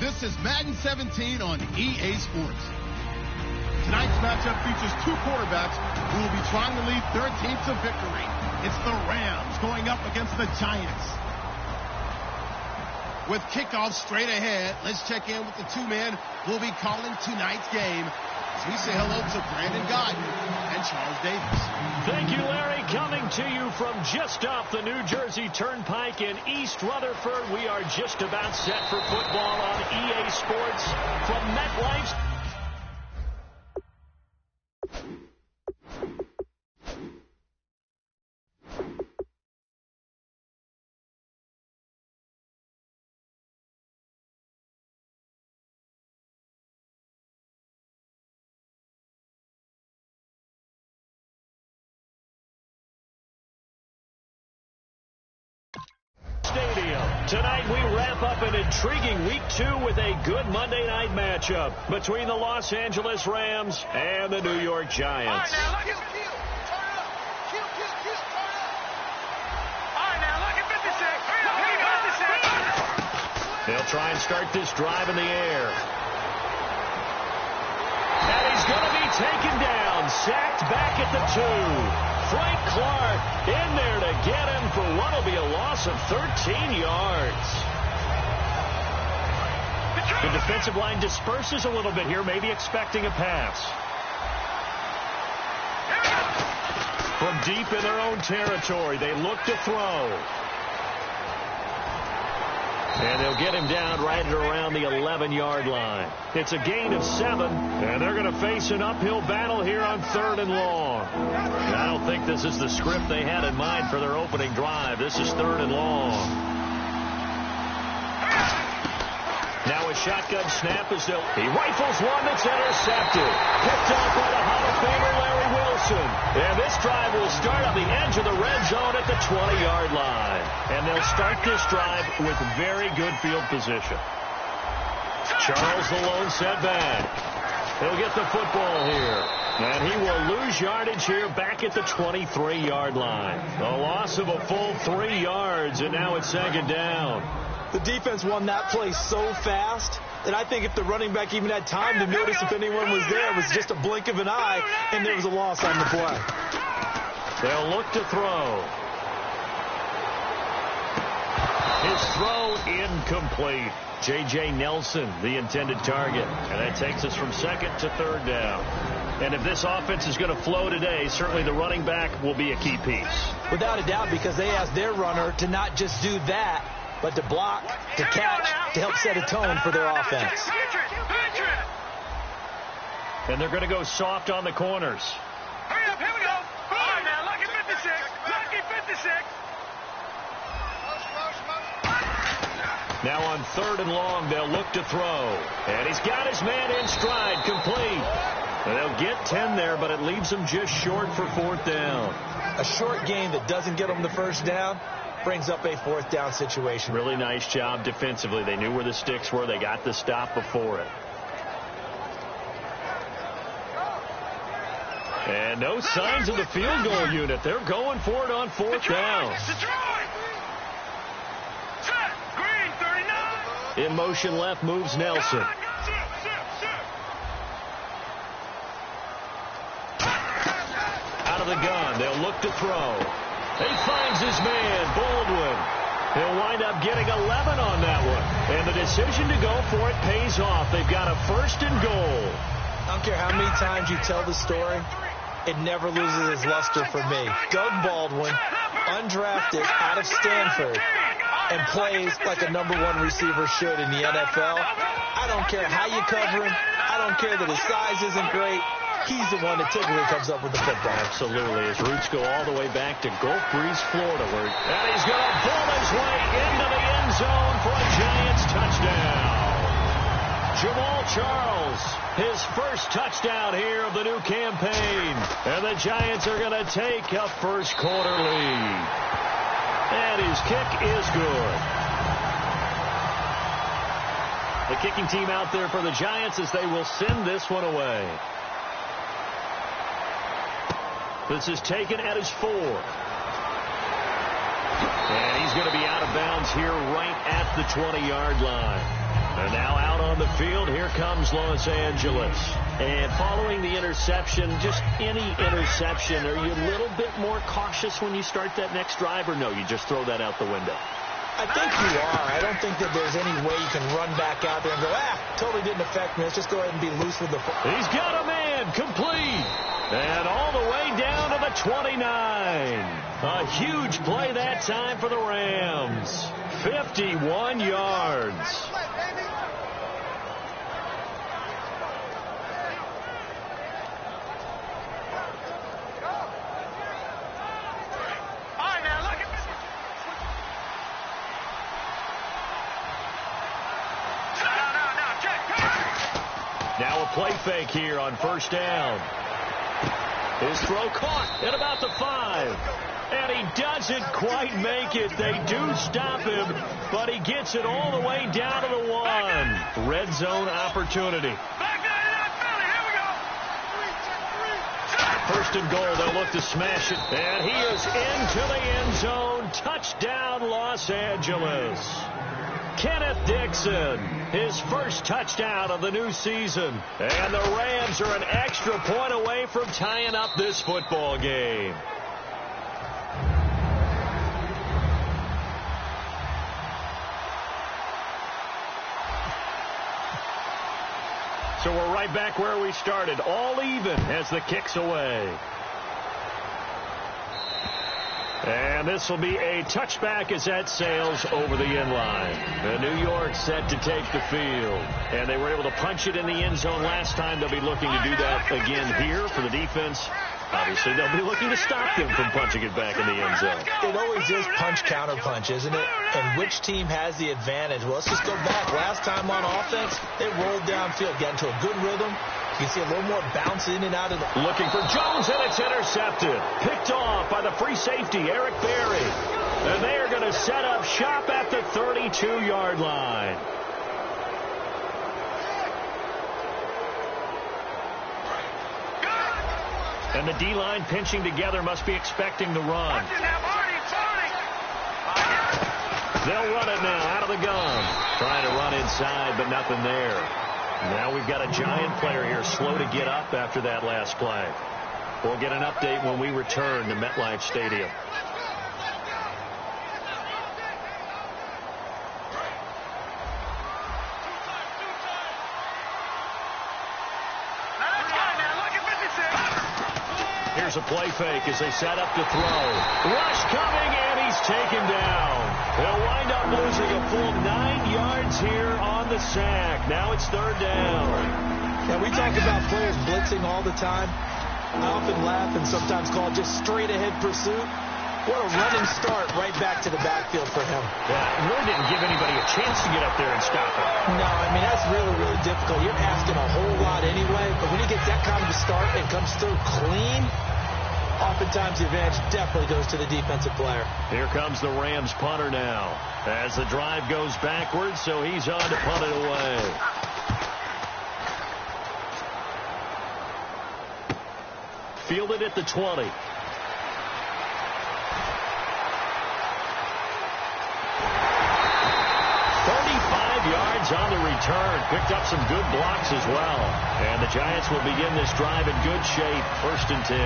This is Madden 17 on EA Sports. Tonight's matchup features two quarterbacks who will be trying to lead their team to victory. It's the Rams going up against the Giants. With kickoff straight ahead, let's check in with the two men who will be calling tonight's game. As we say hello to Brandon Gaudin and Charles Davis. Thank you, Larry. Coming to you from just off the New Jersey Turnpike in East Rutherford. We are just about set for football on EA Sports from MetLife's. Stadium. Tonight we wrap up an intriguing Week 2 with a good Monday night matchup between the Los Angeles Rams and the New York Giants. All right, now look at 56. They'll try and start this drive in the air. And he's going to be taken down, sacked back at the 2. Frank Clark in there to get him for what will be a loss of 13 yards. The defensive line disperses a little bit here, maybe expecting a pass. From deep in their own territory, they look to throw. And they'll get him down right at around the 11-yard line. It's a gain of 7, and they're going to face an uphill battle here on 3rd and long. I don't think this is the script they had in mind for their opening drive. This is 3rd and long. Now a shotgun snap as he rifles one that's intercepted. Picked up by the Hall of Famer Larry Wilson. And this drive will start on the edge of the red zone at the 20-yard line. And they'll start this drive with very good field position. Charles the lone setback. He'll get the football here. And he will lose yardage here back at the 23-yard line. A loss of a full 3 yards, and now it's 2nd down. The defense won that play so fast that I think if the running back even had time to notice if anyone was there, it was just a blink of an eye, and there was a loss on the play. They'll look to throw. His throw incomplete. J.J. Nelson, the intended target. And that takes us from 2nd to 3rd down. And if this offense is going to flow today, certainly the running back will be a key piece. Without a doubt, because they asked their runner to not just do that, but to block, to catch, to help set a tone for their offense. And they're going to go soft on the corners. Hurry up, here we go. All right, now lucky 56. Lucky 56. Now on 3rd and long, they'll look to throw. And he's got his man in stride, complete. And they'll get 10 there, but it leaves them just short for 4th down. A short gain that doesn't get them the first down brings up a 4th down situation. Really nice job defensively. They knew where the sticks were. They got the stop before it. And no signs of the field goal unit. They're going for it on 4th down. In motion left moves Nelson. Out of the gun. They'll look to throw. He finds his man, Baldwin. He'll wind up getting 11 on that one. And the decision to go for it pays off. They've got a 1st and goal. I don't care how many times you tell the story, it never loses its luster for me. Doug Baldwin, undrafted out of Stanford, and plays like a #1 receiver should in the NFL. I don't care how you cover him. I don't care that his size isn't great. He's the one that typically comes up with the football. Absolutely. His roots go all the way back to Gulf Breeze, Florida. And he's going to pull his way into the end zone for a Giants touchdown. Jamal Charles, his first touchdown here of the new campaign. And the Giants are going to take a first quarter lead. And his kick is good. The kicking team out there for the Giants as they will send this one away. This is taken at his 4. And he's going to be out of bounds here right at the 20-yard line. And now out on the field, here comes Los Angeles. And following the interception, just any interception, are you a little bit more cautious when you start that next drive, or no, you just throw that out the window? I think you are. I don't think that there's any way you can run back out there and go, totally didn't affect me. Let's just go ahead and be loose with the football. He's got a man, complete. And all the way down to the 29. A huge play that time for the Rams. 51 yards. Now a play fake here on first down. His throw caught at about the 5. And he doesn't quite make it. They do stop him, but he gets it all the way down to the 1. Red zone opportunity. First and goal, they'll look to smash it. And he is into the end zone. Touchdown, Los Angeles. Kenneth Dixon, his first touchdown of the new season. And the Rams are an extra point away from tying up this football game. So we're right back where we started, all even as the kick's away. And this will be a touchback as that sails over the end line. The New York set to take the field. And they were able to punch it in the end zone last time. They'll be looking to do that again here for the defense. Obviously, they'll be looking to stop them from punching it back in the end zone. It always is punch-counter-punch, isn't it? And which team has the advantage? Well, let's just go back. Last time on offense, they rolled downfield, got into a good rhythm. You can see a little more bounce in and out of the... Looking for Jones, and it's intercepted. Picked off by the free safety, Eric Berry. And they are going to set up shop at the 32-yard line. And the D-line pinching together must be expecting the run. They'll run it now out of the gun. Trying to run inside, but nothing there. Now we've got a giant player here slow to get up after that last play. We'll get an update when we return to MetLife Stadium. Here's a play fake as they set up to throw. Rush coming, and he's taken down. They'll wind up losing a full 9 yards here on the sack. Now it's third down. Yeah, we talk about players blitzing all the time. I often laugh and sometimes call it just straight-ahead pursuit. What a running start right back to the backfield for him. Yeah, really didn't give anybody a chance to get up there and stop him. No, I mean, that's really, really difficult. You're asking a whole lot anyway, but when he gets that kind of a start and comes through clean, oftentimes the advantage definitely goes to the defensive player. Here comes the Rams punter now as the drive goes backwards, so he's on to punt it away. Fielded at the 20. Yards on the return. Picked up some good blocks as well. And the Giants will begin this drive in good shape. 1st and 10.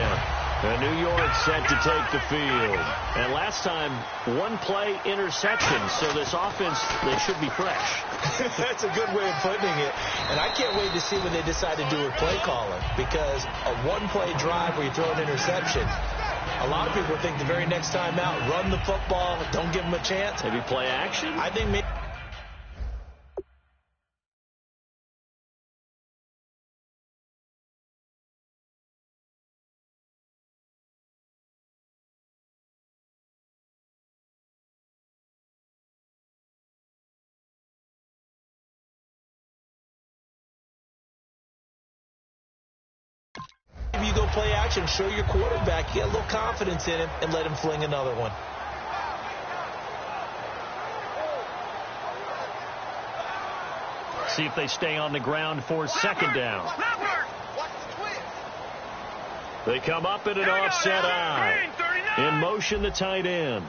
And New York set to take the field. And last time, one play interception. So this offense, they should be fresh. That's a good way of putting it. And I can't wait to see what they decide to do with play calling. Because a one-play drive where you throw an interception, a lot of people think the very next time out, run the football, don't give them a chance. Maybe play action? I think maybe. You go play action, show your quarterback, you get a little confidence in him, and let him fling another one. See if they stay on the ground for 2nd down. They come up in an offset eye. In motion, the tight end.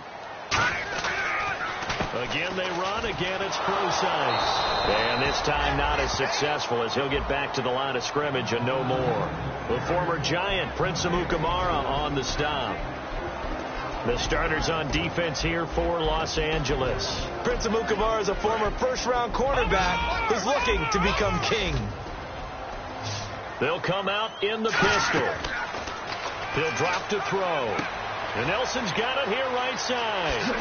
Again they run. Again it's Prosise. And this time not as successful as he'll get back to the line of scrimmage and no more. The former Giant, Prince Amukamara, on the stop. The starters on defense here for Los Angeles. Prince Amukamara is a former first-round cornerback who's looking to become king. They'll come out in the pistol. He'll drop to throw. And Nelson's got it here right side.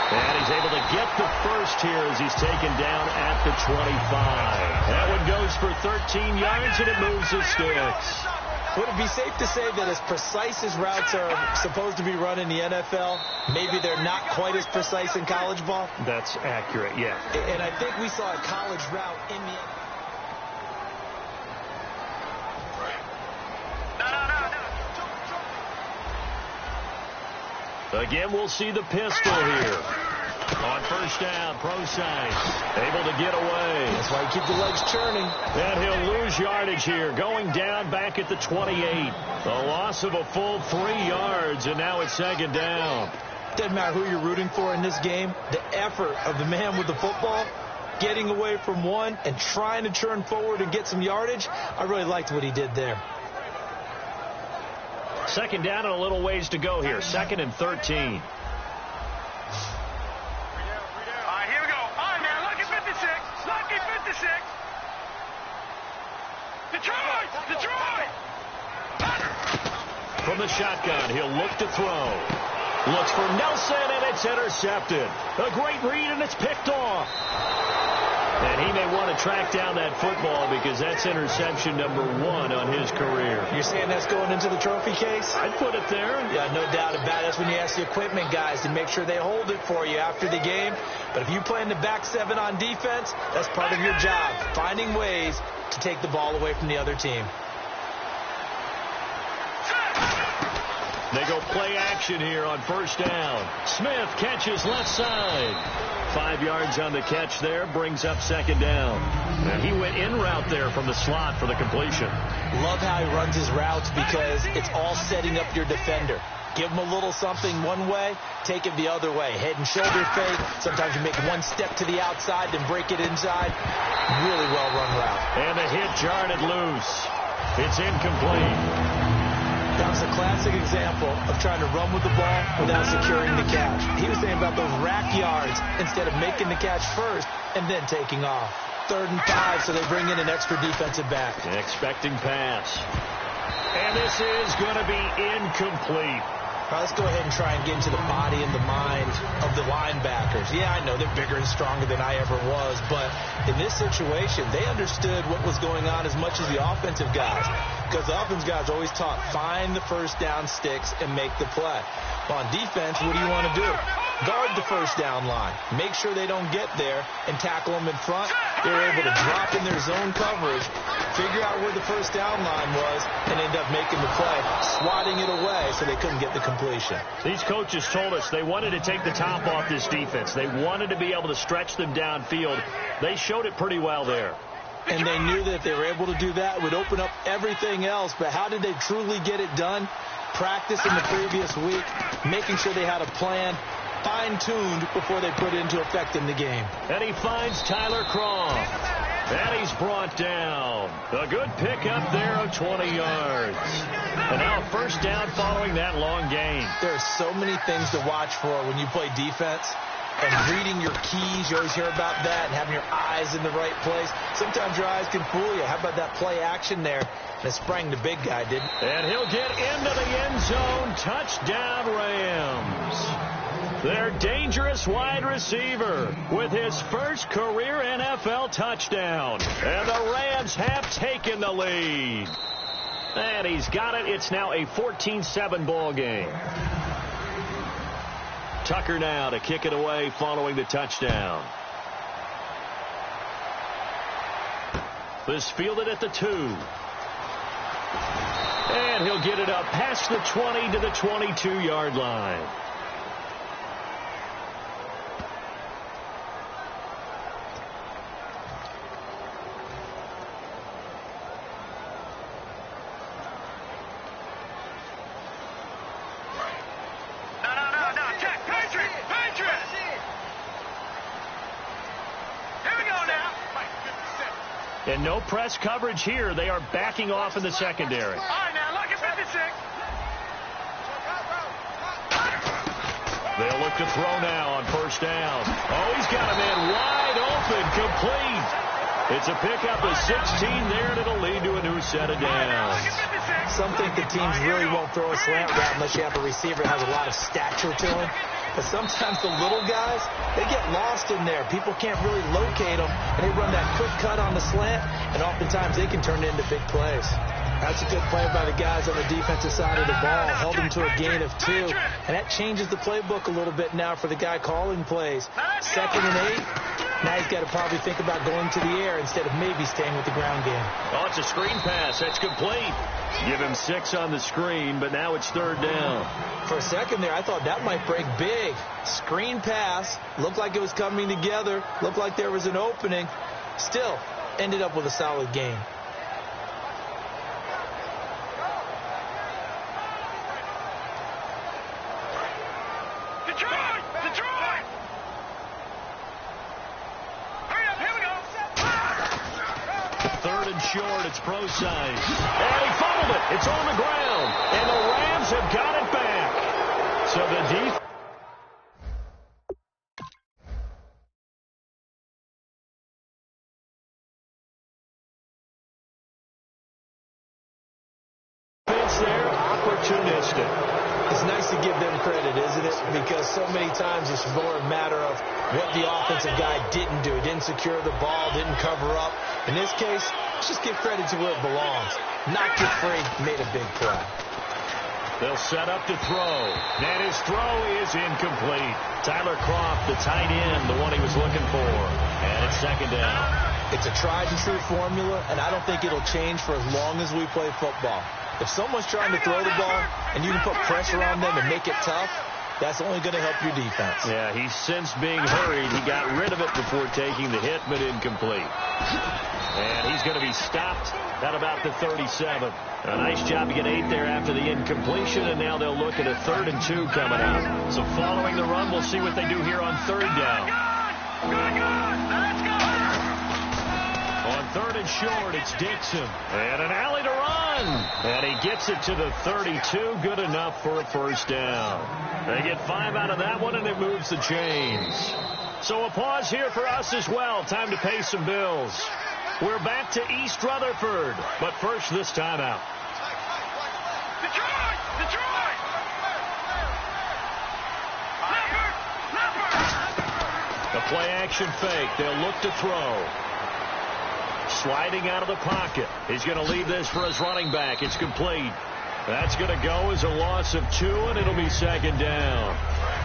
And he's able to get the first here as he's taken down at the 25. That one goes for 13 yards, and it moves the sticks. Would it be safe to say that as precise as routes are supposed to be run in the NFL, maybe they're not quite as precise in college ball? That's accurate, yeah. And I think we saw a college route in the NFL. Again, we'll see the pistol here. On first down, Prosise able to get away. That's why you keep the legs churning. And he'll lose yardage here, going down back at the 28. A loss of a full 3 yards, and now it's second down. Doesn't matter who you're rooting for in this game. The effort of the man with the football, getting away from one and trying to churn forward and get some yardage, I really liked what he did there. Second down and a little ways to go here. 2nd and 13. From the shotgun, he'll look to throw. Looks for Nelson, and it's intercepted. A great read, and it's picked off. And he may want to track down that football because that's interception number 1 on his career. You're saying that's going into the trophy case? I'd put it there. Yeah, no doubt about it. That's when you ask the equipment guys to make sure they hold it for you after the game. But if you play in the back 7 on defense, that's part of your job, finding ways to take the ball away from the other team. They go play action here on first down. Smith catches left side. 5 yards on the catch there, brings up second down. And he went in route there from the slot for the completion. Love how he runs his routes because it's all setting up your defender. Give him a little something one way, take it the other way. Head and shoulder fake. Sometimes you make one step to the outside, then break it inside. Really well-run route. And the hit jarred it loose. It's incomplete. That was a classic example of trying to run with the ball without securing the catch. He was saying about those rack yards instead of making the catch first and then taking off. 3rd and 5, so they bring in an extra defensive back. An expecting pass. And this is going to be incomplete. All right, let's go ahead and try and get into the body and the mind of the linebackers. Yeah, I know they're bigger and stronger than I ever was, but in this situation, they understood what was going on as much as the offensive guys. Because the offensive guys always taught, find the first down sticks and make the play. Well, on defense, what do you want to do? Guard the first down line. Make sure they don't get there and tackle them in front. They were able to drop in their zone coverage, figure out where the first down line was, and end up making the play, swatting it away so they couldn't get the completion. These coaches told us they wanted to take the top off this defense. They wanted to be able to stretch them downfield. They showed it pretty well there. And they knew that if they were able to do that, it would open up everything else. But how did they truly get it done? Practice in the previous week, making sure they had a plan, fine-tuned before they put it into effect in the game. And he finds Tyler Croft. And he's brought down. A good pickup there of 20 yards. And now first down following that long gain. There are so many things to watch for when you play defense. And reading your keys, you always hear about that, and having your eyes in the right place. Sometimes your eyes can fool you. How about that play action there? And it sprang the big guy, didn't it? And he'll get into the end zone. Touchdown, Rams. Their dangerous wide receiver with his first career NFL touchdown. And the Rams have taken the lead. And he's got it. It's now a 14-7 ball game. Tucker now to kick it away following the touchdown. This fielded at the 2. And he'll get it up past the 20 to the 22-yard line. And no press coverage here. They are backing off in the secondary. All right, now, look at 56. They'll look to throw now on first down. Oh, he's got a man wide open, complete. It's a pickup of 16 there, and it'll lead to a new set of downs. Some think the teams really won't throw a slant route unless you have a receiver that has a lot of stature to him. But sometimes the little guys, they get lost in there. People can't really locate them, and they run that quick cut on the slant, and oftentimes they can turn it into big plays. That's a good play by the guys on the defensive side of the ball. Held them to a gain of 2, and that changes the playbook a little bit now for the guy calling plays. 2nd and 8. Now he's got to probably think about going to the air instead of maybe staying with the ground game. Oh, it's a screen pass. That's complete. Give him 6 on the screen, but now it's 3rd down. For a second there, I thought that might break big. Screen pass. Looked like it was coming together. Looked like there was an opening. Still, ended up with a solid gain. Detroit! Hurry up, here we go. 3rd and short, it's Prosise. And he fumbled it. It's on the ground. And the Rams have got it back. So the defense there, opportunistic. It's nice to give them credit, isn't it? Because so many times it's more a matter of what the offensive guy didn't do. He didn't secure the ball, didn't cover up. In this case, let's just give credit to where it belongs. Knocked it free, made a big play. They'll set up to throw. And his throw is incomplete. Tyler Kroft, the tight end, the one he was looking for. And it's 2nd down. It's a tried-and-true formula, and I don't think it'll change for as long as we play football. If someone's trying to throw the ball and you can put pressure on them and make it tough, that's only going to help your defense. Yeah, he's since being hurried. He got rid of it before taking the hit, but incomplete. And he's going to be stopped at about the 37. A nice job to get 8 there after the incompletion, and now they'll look at a 3rd and 2 coming up. So following the run, we'll see what they do here on 3rd down. Let's go. On 3rd and short, it's Dixon. And an alley to run. And he gets it to the 32. Good enough for a 1st down. They get 5 out of that one, and it moves the chains. So a pause here for us as well. Time to pay some bills. We're back to East Rutherford. But first, this timeout. Detroit! The play-action fake. They'll look to throw. Sliding out of the pocket. He's going to leave this for his running back. It's complete. That's going to go as a loss of 2, and it'll be 2nd down.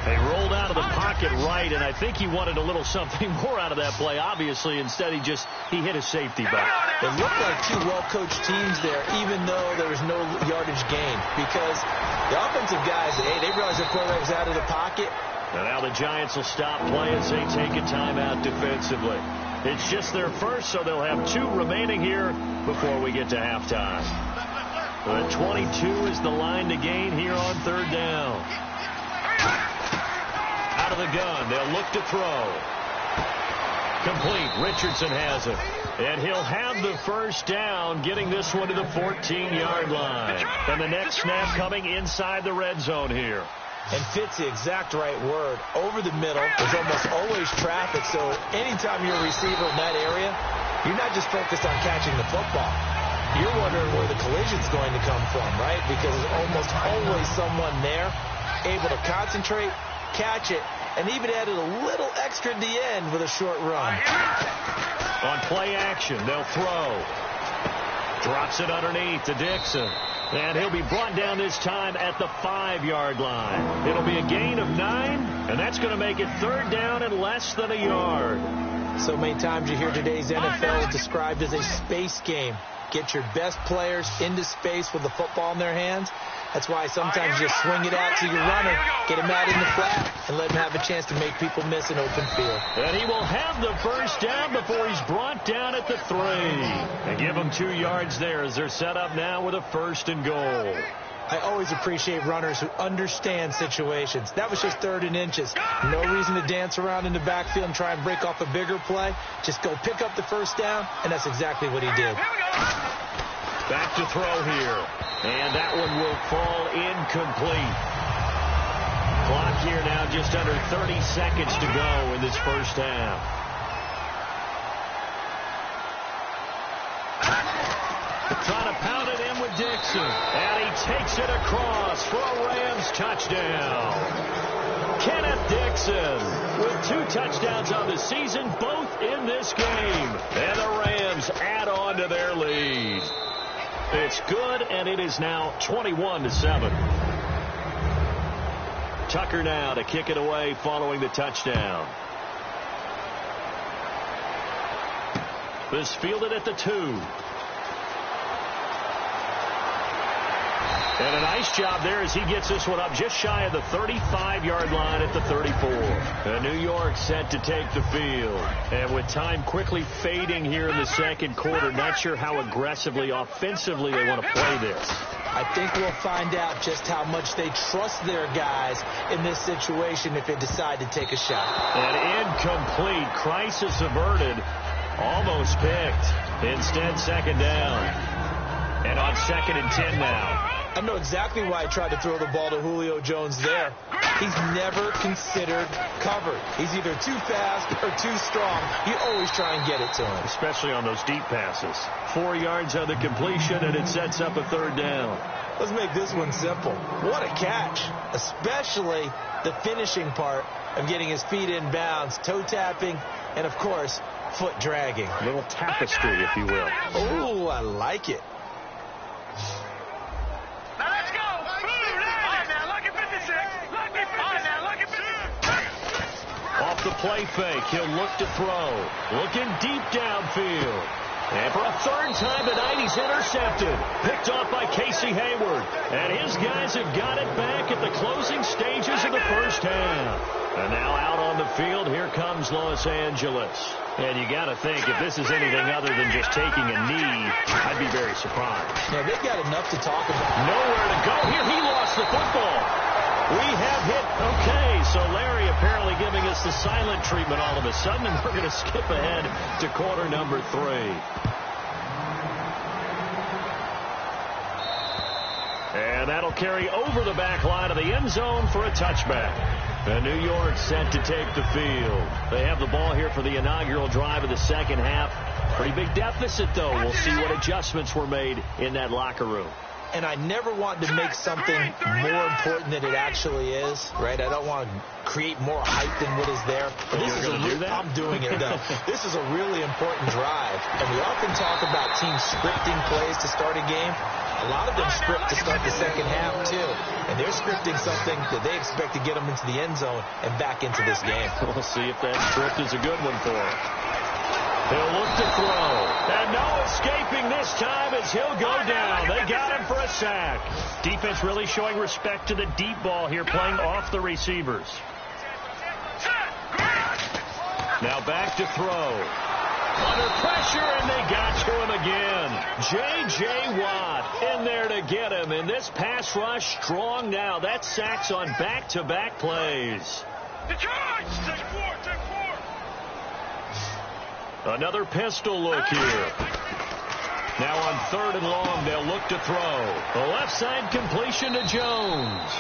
They rolled out of the pocket right, and I think he wanted a little something more out of that play. Obviously, instead he hit a safety back. It looked like 2 well-coached teams there, even though there was no yardage gain. Because the offensive guys, they realize their quarterback's out of the pocket. And now the Giants will stop play as they take a timeout defensively. It's just their first, so they'll have 2 remaining here before we get to halftime. The 22 is the line to gain here on 3rd down. Out of the gun, they'll look to throw. Complete. Richardson has it. And he'll have the 1st down, getting this one to the 14-yard line. And the next snap coming inside the red zone here. And fits the exact right word. Over the middle, there's almost always traffic, so anytime you're a receiver in that area, you're not just focused on catching the football. You're wondering where the collision's going to come from, right? Because there's almost always someone there able to concentrate, catch it, and even added a little extra at the end with a short run. On play action, they'll throw. Drops it underneath to Dixon. And he'll be brought down this time at the 5-yard line. It'll be a gain of 9, and that's going to make it 3rd down and less than a yard. So many times you hear today's NFL described as a space game. Get your best players into space with the football in their hands. That's why sometimes you swing it out to your runner, get him out in the flat, and let him have a chance to make people miss an open field. And he will have the 1st down before he's brought down at the 3. And give him 2 yards there as they're set up now with a 1st and goal. I always appreciate runners who understand situations. That was just 3rd and inches. No reason to dance around in the backfield and try and break off a bigger play. Just go pick up the first down, and that's exactly what he did. Back to throw here. And that one will fall incomplete. Clock here now just under 30 seconds to go in this first half. Trying to pound it in with Dixon. And he takes it across for a Rams touchdown. Kenneth Dixon with 2 touchdowns on the season, both in this game. And the Rams add on to their lead. It's good, and it is now 21-7. Tucker now to kick it away following the touchdown. This fielded at the 2. And a nice job there as he gets this one up just shy of the 35-yard line at the 34. And New York set to take the field. And with time quickly fading here in the second quarter, not sure how aggressively, offensively they want to play this. I think we'll find out just how much they trust their guys in this situation if they decide to take a shot. An incomplete, crisis averted, almost picked. Instead, second down. And on 2nd and 10 now. I know exactly why I tried to throw the ball to Julio Jones there. He's never considered covered. He's either too fast or too strong. You always try and get it to him. Especially on those deep passes. 4 yards on the completion, and it sets up a 3rd down. Let's make this one simple. What a catch. Especially the finishing part of getting his feet in bounds, toe tapping, and, of course, foot dragging. A little tapestry, if you will. Oh, I like it. Off the play fake, he'll look to throw. Looking deep downfield. And for a 3rd time tonight, he's intercepted. Picked off by Casey Hayward. And his guys have got it back at the closing stages of the first half. And now out on the field, here comes Los Angeles. And you got to think, if this is anything other than just taking a knee, I'd be very surprised. Yeah, they've got enough to talk about. Nowhere to go. Here, he lost the football. We have hit. Okay, so Larry apparently giving us the silent treatment all of a sudden, and we're going to skip ahead to quarter number 3. And that'll carry over the back line of the end zone for a touchback. And New York set to take the field. They have the ball here for the inaugural drive of the second half. Pretty big deficit, though. We'll see what adjustments were made in that locker room. And I never want to make something more important than it actually is, right? I don't want to create more hype than what is there. But this is I'm doing it, though. This is a really important drive. And we often talk about teams scripting plays to start a game. A lot of them script to start the second half, too. And they're scripting something that they expect to get them into the end zone and back into this game. We'll see if that script is a good one for him. He'll look to throw. And no escaping this time as he'll go down. They got him for a sack. Defense really showing respect to the deep ball here, playing off the receivers. Now back to throw. Under pressure, and they got to him again. J.J. Watt in there to get him. And this pass rush strong now. That's sacks on back-to-back plays. The charge! Take 4, take 4. Another pistol look here. Now on 3rd and long, they'll look to throw. The left side completion to Jones.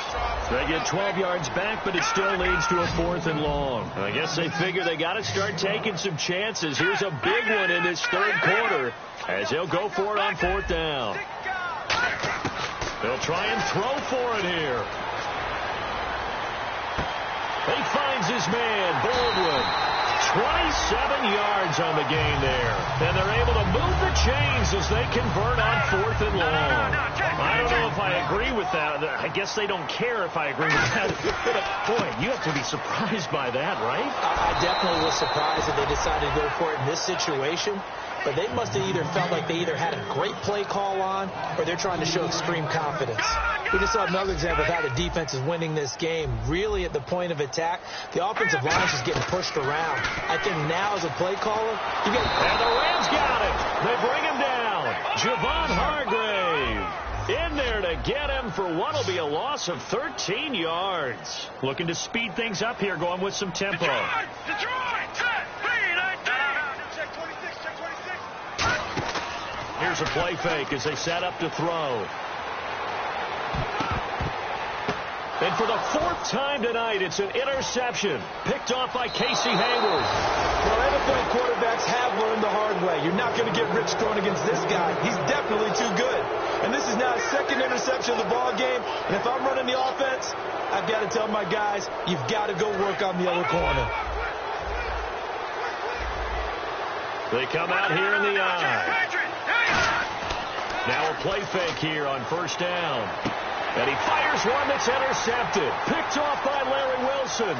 They get 12 yards back, but it still leads to a 4th and long. I guess they figure they got to start taking some chances. Here's a big one in this 3rd quarter as they'll go for it on 4th down. They'll try and throw for it here. He finds his man, Baldwin. 27 yards on the game there. And they're able to move the chains as they convert on 4th and long. I don't know if I agree with that. I guess they don't care if I agree with that. But, boy, you have to be surprised by that, right? I definitely was surprised that they decided to go for it in this situation. But they must have either felt like they either had a great play call on or they're trying to show extreme confidence. We just saw another example of how the defense is winning this game. Really at the point of attack, the offensive line is just getting pushed around. I think now as a play caller, you get... And the Rams got it. They bring him down. Javon Hargrave in there to get him for what will be a loss of 13 yards. Looking to speed things up here, going with some tempo. Detroit! Check 26, check 26. Here's a play fake as they set up to throw. And for the fourth time tonight, it's an interception. Picked off by Casey Hayward. Well, NFL quarterbacks have learned the hard way. You're not going to get rich throwing against this guy. He's definitely too good. And this is now his second interception of the ball game. And if I'm running the offense, I've got to tell my guys, you've got to go work on the other corner. They come out here in the eye. Now a play fake here on first down. And he fires one that's intercepted. Picked off by Larry Wilson.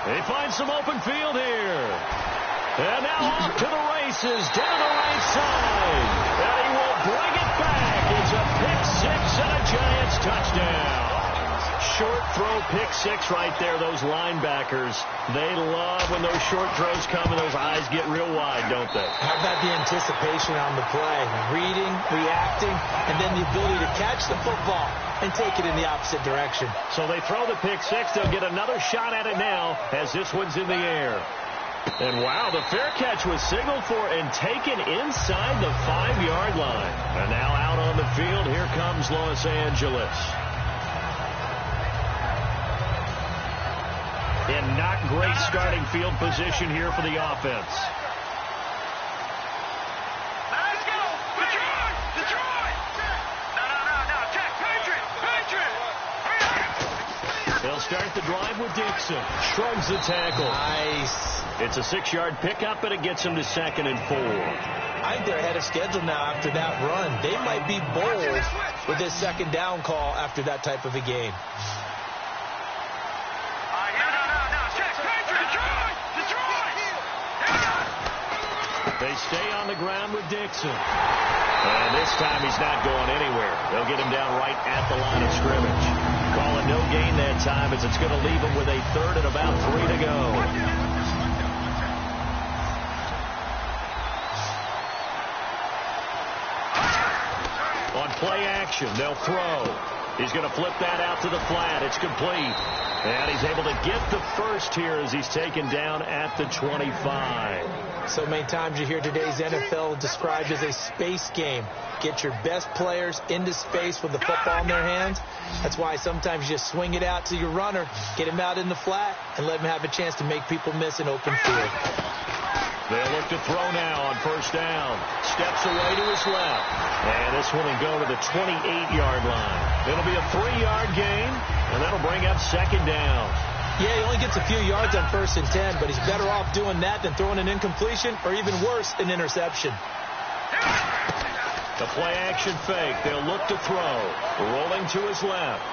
They find some open field here. And now off to the races down the right side. And he will bring it back. It's a pick six and a Giants touchdown. Short throw, pick six right there. Those linebackers, they love when those short throws come and those eyes get real wide, don't they? How about the anticipation on the play? Reading, reacting, and then the ability to catch the football and take it in the opposite direction. So they throw the pick six. They'll get another shot at it now as this one's in the air. And wow, the fair catch was signaled for and taken inside the 5-yard line. And now out on the field, here comes Los Angeles. In not great starting field position here for the offense. Let's go! Detroit! Detroit! No. Check! Patriot! They'll start the drive with Dixon. Shrugs the tackle. Nice. It's a 6-yard pickup, and it gets them to 2nd and 4. I think they're ahead of schedule now after that run. They might be bold with this second down call after that type of a game. They stay on the ground with Dixon. And this time he's not going anywhere. They'll get him down right at the line of scrimmage. Call it no gain that time as it's going to leave him with a 3rd and about 3 to go. On play action, they'll throw. He's going to flip that out to the flat. It's complete. And he's able to get the first here as he's taken down at the 25. So many times you hear today's NFL described as a space game. Get your best players into space with the football in their hands. That's why sometimes you just swing it out to your runner, get him out in the flat, and let him have a chance to make people miss an open field. They'll look to throw now on first down. Steps away to his left. And this one will go to the 28-yard line. It'll be a 3-yard gain, and that'll bring up 2nd down. Yeah, he only gets a few yards on 1st and 10, but he's better off doing that than throwing an incompletion or even worse, an interception. The play action fake. They'll look to throw. Rolling to his left.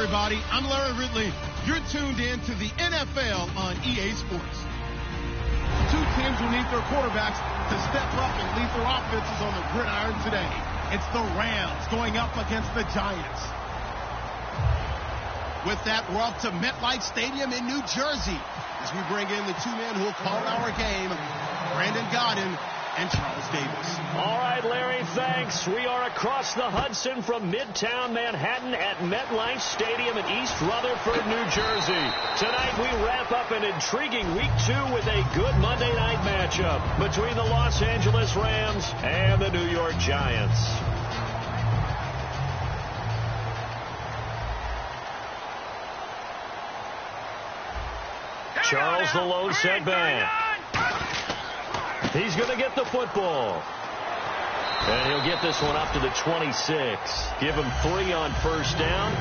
everybody. I'm Larry Ridley. You're tuned in to the NFL on EA Sports. Two teams will need their quarterbacks to step up and lead their offenses on the gridiron today. It's the Rams going up against the Giants. With that, we're up to MetLife Stadium in New Jersey as we bring in the two men who will call our game, Brandon Gaudin and Charles Davis. All right, Larry, thanks. We are across the Hudson from Midtown Manhattan at MetLife Stadium in East Rutherford, New Jersey. Tonight we wrap up an intriguing Week 2 with a good Monday night matchup between the Los Angeles Rams and the New York Giants. Charles, the lone setback. He's going to get the football. And he'll get this one up to the 26. Give him 3 on first down.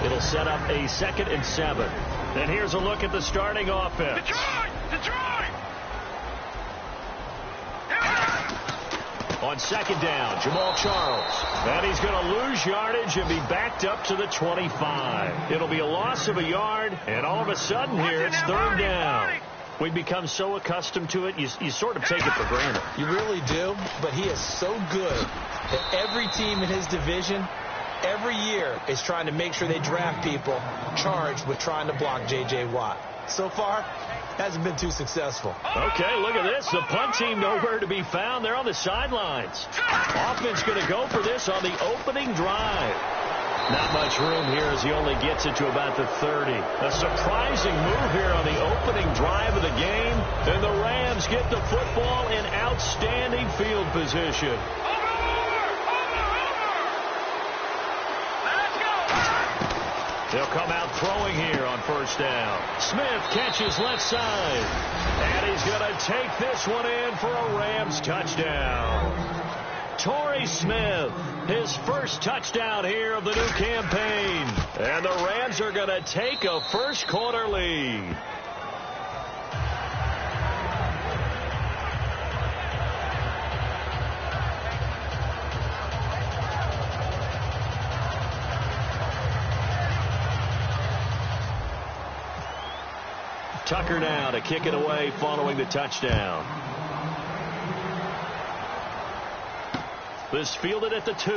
It'll set up a 2nd and 7. And here's a look at the starting offense. Detroit! On 2nd down, Jamal Charles. And he's going to lose yardage and be backed up to the 25. It'll be a loss of a yard, and all of a sudden here it's 3rd down. We've become so accustomed to it, you sort of take it for granted. You really do, but he is so good that every team in his division, every year, is trying to make sure they draft people charged with trying to block J.J. Watt. So far, hasn't been too successful. Okay, look at this. The punt team nowhere to be found. They're on the sidelines. Offense going to go for this on the opening drive. Not much room here as he only gets it to about the 30. A surprising move here on the opening drive of the game. And the Rams get the football in outstanding field position. They'll come out throwing here on first down. Smith catches left side. And he's going to take this one in for a Rams touchdown. Torrey Smith, his first touchdown here of the new campaign. And the Rams are going to take a first quarter lead. Tucker now to kick it away following the touchdown. This fielded at the 2.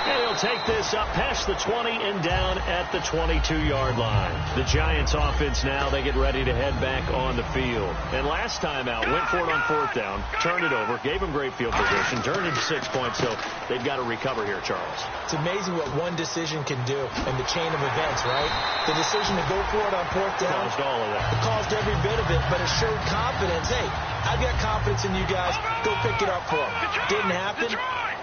And he'll take this up past the 20 and down at the 22-yard line. The Giants offense now, they get ready to head back on the field. And last time out, went for it on 4th down, turned it over, gave them great field position, turned into 6 points, so they've got to recover here, Charles. It's amazing what one decision can do in the chain of events, right? The decision to go for it on 4th down. Caused all of that. It caused every bit of it, but it showed confidence. Hey, I've got confidence in you guys. Go pick it up for them. Didn't happen.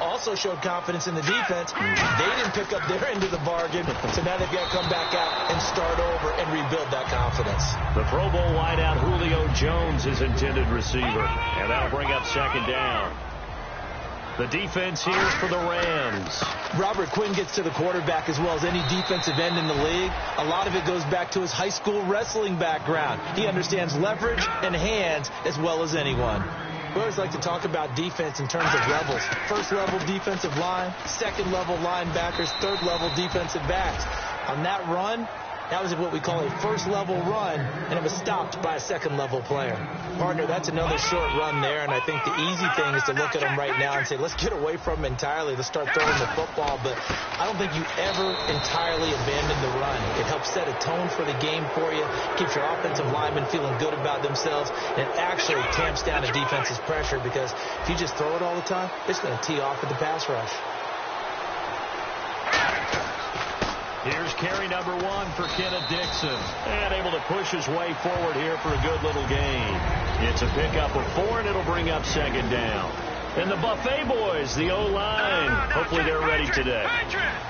Also showed confidence in the defense. They didn't pick up their end of the bargain, so now they've got to come back out and start over and rebuild that confidence. The Pro Bowl wideout Julio Jones is intended receiver, and that'll bring up 2nd down. The defense here for the Rams. Robert Quinn gets to the quarterback as well as any defensive end in the league. A lot of it goes back to his high school wrestling background. He understands leverage and hands as well as anyone. We always like to talk about defense in terms of levels. First level defensive line, second level linebackers, third level defensive backs. On that run, that was what we call a first level run, and it was stopped by a second level player. Partner, that's another short run there, and I think the easy thing is to look at them right now and say, let's get away from them entirely. Let's start throwing the football, but I don't think you ever entirely abandon the run. It helps set a tone for the game for you, keeps your offensive linemen feeling good about themselves, and it actually tamps down a defense's pressure because if you just throw it all the time, it's going to tee off with the pass rush. Here's carry number 1 for Kenneth Dixon. And able to push his way forward here for a good little gain. It's a pickup of 4, and it'll bring up 2nd down. And the Buffet boys, the O-line, hopefully they're ready today.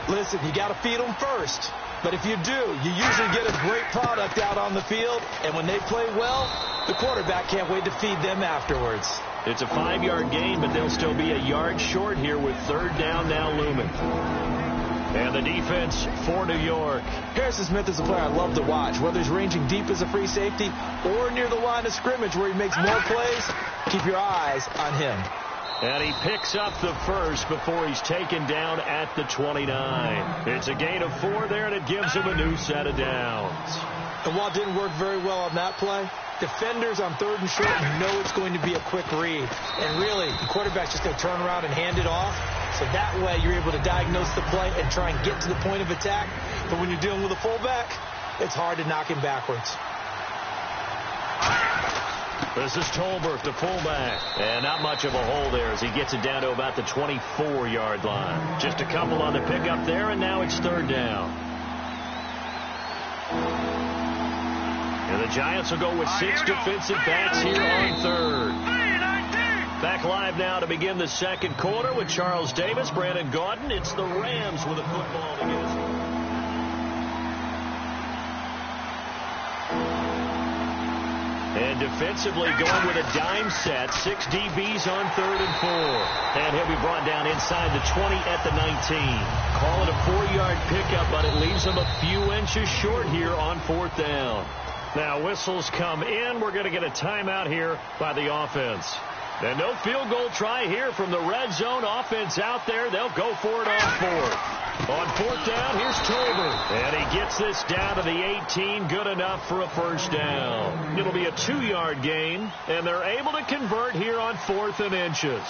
Listen, you got to feed them first. But if you do, you usually get a great product out on the field. And when they play well, the quarterback can't wait to feed them afterwards. It's a 5-yard gain, but they'll still be a yard short here with 3rd down now looming. And the defense for New York. Harrison Smith is a player I love to watch. Whether he's ranging deep as a free safety or near the line of scrimmage where he makes more plays, keep your eyes on him. And he picks up the first before he's taken down at the 29. It's a gain of 4 there, and it gives him a new set of downs. And while it didn't work very well on that play, defenders on 3rd and short know it's going to be a quick read. And really, the quarterback's just going to turn around and hand it off. So that way you're able to diagnose the play and try and get to the point of attack. But when you're dealing with a fullback, it's hard to knock him backwards. This is Tolbert, the fullback. And not much of a hole there as he gets it down to about the 24-yard line. Just a couple on the pickup there, and now it's 3rd down. And the Giants will go with 6 defensive backs here on 3rd. Back live now to begin the 2nd quarter with Charles Davis, Brandon Gaudin. It's the Rams with a football to get us. And defensively going with a dime set. 6 DBs on 3rd and 4. And he'll be brought down inside the 20 at the 19. Call it a 4-yard pickup, but it leaves him a few inches short here on 4th down. Now whistles come in. We're going to get a timeout here by the offense. And no field goal try here from the red zone. Offense out there. They'll go for it on 4th. On 4th down, here's Tolbert. And he gets this down to the 18. Good enough for a 1st down. It'll be a 2-yard gain. And they're able to convert here on 4th and inches.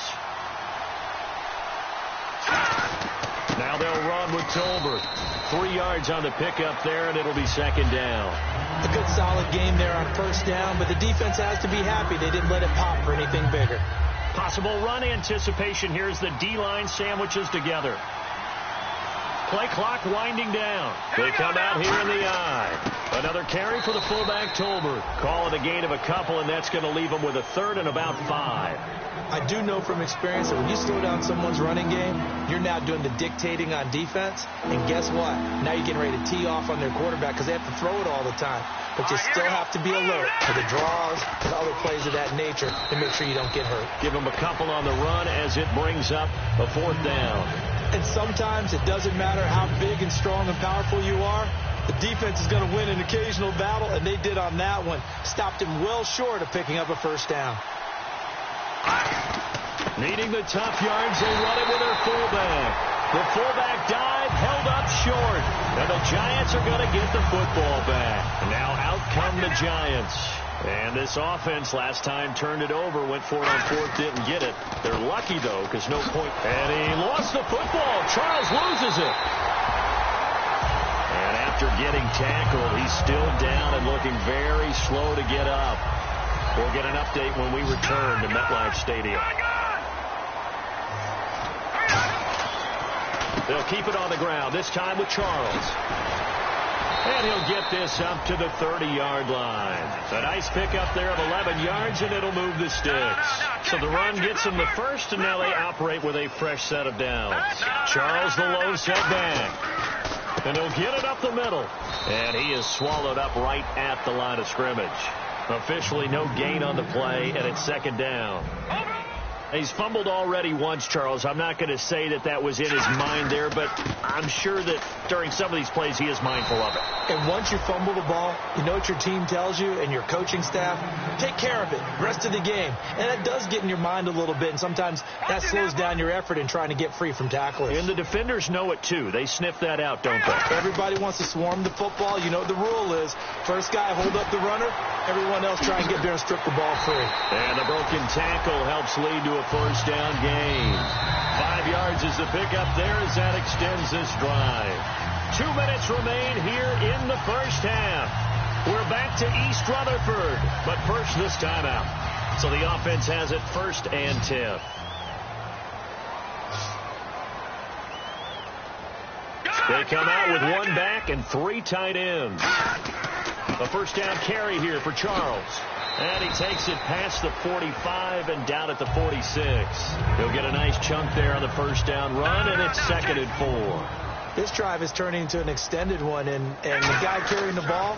Now they'll run with Tolbert. 3 yards on the pickup there, and it'll be 2nd down. A good solid game there on 1st down, but the defense has to be happy they didn't let it pop for anything bigger. Possible run anticipation here as the D-line sandwiches together. Play clock winding down. They come out here in the eye. Another carry for the fullback, Tolbert. Call it a gain of a couple, and that's going to leave him with a 3rd and about 5. I do know from experience that when you slow down someone's running game, you're now doing the dictating on defense. And guess what? Now you're getting ready to tee off on their quarterback because they have to throw it all the time. But you still have to be alert for the draws and other plays of that nature to make sure you don't get hurt. Give them a couple on the run as it brings up a 4th down. And sometimes it doesn't matter how big and strong and powerful you are. The defense is going to win an occasional battle, and they did on that one. Stopped him well short of picking up a 1st down. Needing the tough yards, they run it with their fullback. The fullback dive held up short. And the Giants are going to get the football back. And now out come the Giants. And this offense last time turned it over, went for it on 4th, didn't get it. They're lucky, though, because no point. And he lost the football. Charles loses it. And after getting tackled, he's still down and looking very slow to get up. We'll get an update when we return to MetLife Stadium. They'll keep it on the ground, this time with Charles. And he'll get this up to the 30-yard line. A nice pickup there of 11 yards, and it'll move the sticks. So the run gets him the first, and now they operate with a fresh set of downs. Charles, the low set back. And he'll get it up the middle. And he is swallowed up right at the line of scrimmage. Officially no gain on the play, and it's 2nd down. He's fumbled already once, Charles. I'm not going to say that that was in his mind there, but I'm sure that during some of these plays he is mindful of it. And once you fumble the ball, you know what your team tells you and your coaching staff? Take care of it. Rest of the game. And it does get in your mind a little bit, and sometimes that slows down your effort in trying to get free from tacklers. And the defenders know it, too. They sniff that out, don't they? Everybody wants to swarm the football. You know what the rule is. First guy, hold up the runner. Everyone else try and get there and strip the ball free. And the broken tackle helps lead to a 1st down gain. 5 yards is the pickup there as that extends this drive. 2 minutes remain here in the 1st half. We're back to East Rutherford, but first this timeout. So the offense has it 1st and 10. They come out with 1 back and 3 tight ends. A 1st down carry here for Charles. And he takes it past the 45 and down at the 46. He'll get a nice chunk there on the 1st down run, and it's 2nd and 4. This drive is turning into an extended one, and the guy carrying the ball,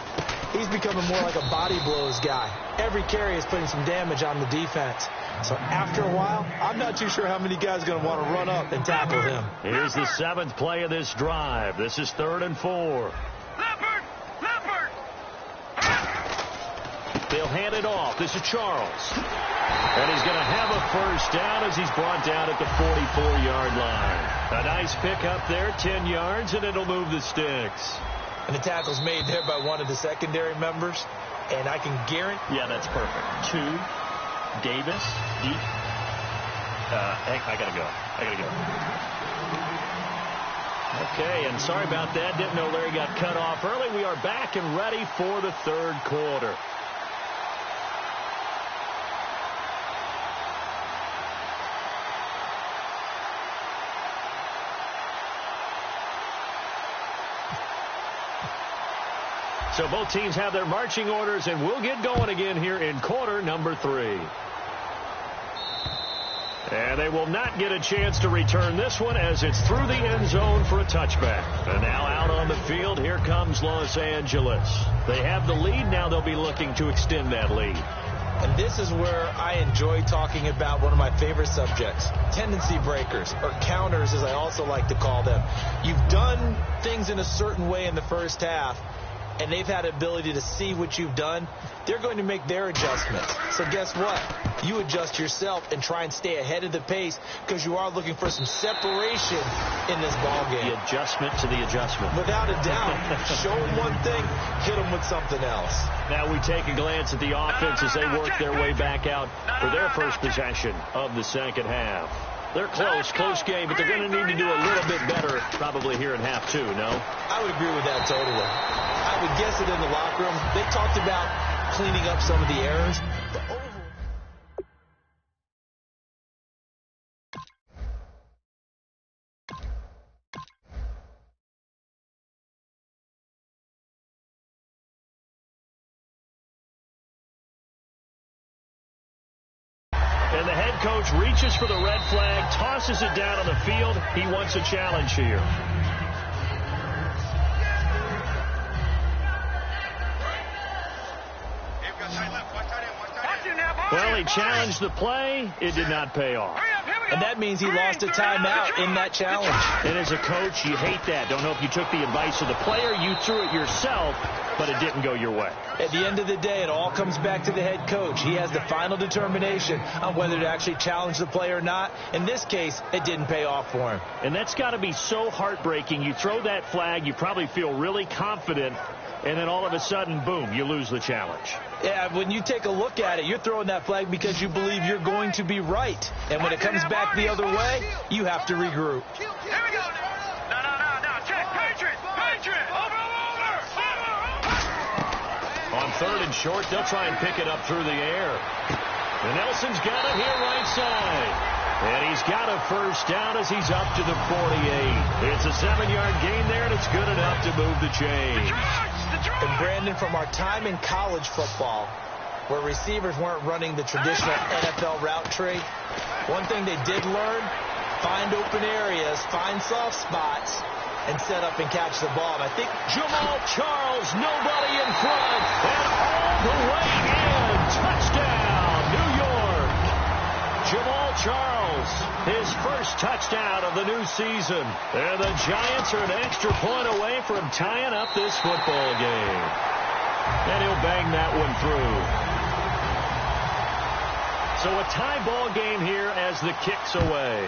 he's becoming more like a body blows guy. Every carry is putting some damage on the defense. So after a while, I'm not too sure how many guys are going to want to run up and tackle him. Here's the 7th play of this drive. This is 3rd and 4. They'll hand it off. This is Charles. And he's going to have a first down as he's brought down at the 44-yard line. A nice pickup there, 10 yards, and it'll move the sticks. And the tackle's made there by one of the secondary members. And I can guarantee... Yeah, that's perfect. 2, Davis, deep. I got to go. Okay, and sorry about that. Didn't know Larry got cut off early. We are back and ready for the third quarter. So both teams have their marching orders, and we'll get going again here in quarter number 3. And they will not get a chance to return this one as it's through the end zone for a touchback. And now out on the field, here comes Los Angeles. They have the lead. Now they'll be looking to extend that lead. And this is where I enjoy talking about one of my favorite subjects, tendency breakers, or counters as I also like to call them. You've done things in a certain way in the first half, and they've had ability to see what you've done. They're going to make their adjustments. So guess what? You adjust yourself and try and stay ahead of the pace because you are looking for some separation in this ball game. The adjustment to the adjustment. Without a doubt. Show them one thing, hit them with something else. Now we take a glance at the offense as they work their way back out for their first possession of the second half. They're close game, but they're going to need to do a little bit better probably here in half 2, no? I would agree with that totally. I would guess it in the locker room. They talked about cleaning up some of the errors. And the head coach reaches for the red flag, tosses it down on the field. He wants a challenge here. Well, he challenged the play. It did not pay off. And that means he lost a timeout in that challenge. And as a coach, you hate that. Don't know if you took the advice of the player. You threw it yourself, but it didn't go your way. At the end of the day, it all comes back to the head coach. He has the final determination on whether to actually challenge the play or not. In this case, it didn't pay off for him. And that's got to be so heartbreaking. You throw that flag, you probably feel really confident, and then all of a sudden, boom, you lose the challenge. Yeah, when you take a look at it, you're throwing that flag because you believe you're going to be right. And when it comes back the other way, you have to regroup. Here we go. No. Check. Patriot. Over. On 3rd and short, they'll try and pick it up through the air. And Nelson's got it here right side. And he's got a first down as he's up to the 48. It's a 7-yard gain there, and it's good enough to move the chains. And Brandon, from our time in college football, where receivers weren't running the traditional NFL route tree, one thing they did learn, find open areas, find soft spots, and set up and catch the ball. And I think Jamal Charles, nobody in front, and all the way in. Touchdown, New York. Jamal Charles, his first touchdown of the new season. And the Giants are an extra point away from tying up this football game. And he'll bang that one through. So a tie ball game here as the kick's away.